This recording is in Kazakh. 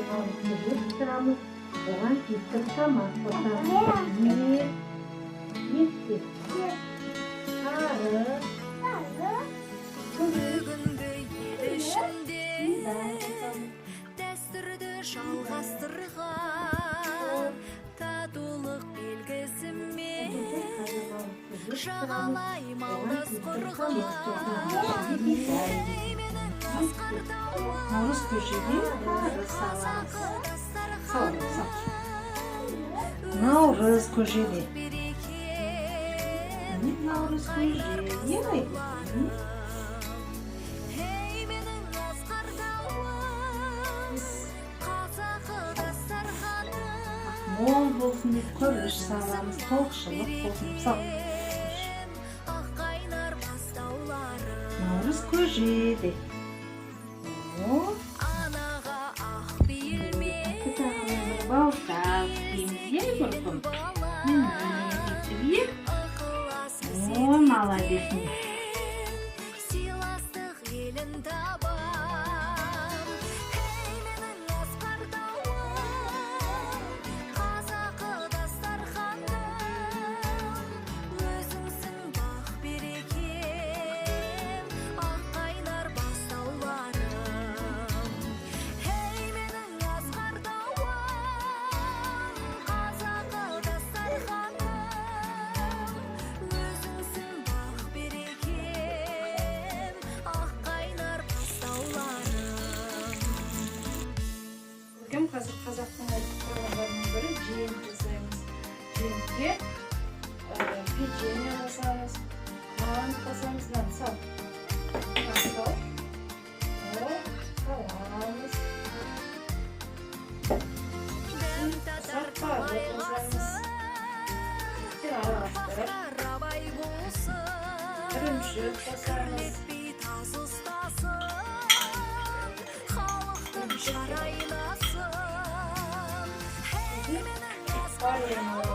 Sıramız olan gittik tamam. Bir, gitti. Sarı, Бүгінгі елішінде дәстүрді жалғастырған татулық белгісімен жағалайым алдас құрған ей менің асқар Nauruz тауым köşeği қазақы дастархан Nauruz köşeği. береке Nauruz köşeği. Yemek. ей менің асқар тауым қазақы дастарханым Mol bolsun deyip körüş sağlamız, toğuşuluk bolsun. Sağ ol. ақ қайнар бастауларым Nauruz köşeği de. O. анаға ақ бейілмен Baltaz. Temizleyeyim kurkum. Getireyim. ықылас O молодец. сыйластық елін табам ей менің асқар тауым қазақы дастарханым өзіңсің бақ берекем ақ қайнар бастауларым ей менің асқар тауым қазақы дастарханым өзіңсің бақ берекем ақ қайнар бастауларым Көркем қазақтың тағамдарының бірі жем жасаймыз. Жемге печенье жасаймыз, нан жасаймыз, нан сал. Нан сал. Саламыз. дәм татар талай ғасыр Араластырып, абай болсын ірімшік жасаймыз. етпей таз ұстасын халықтың шарайнасын ей менің асқар Варенье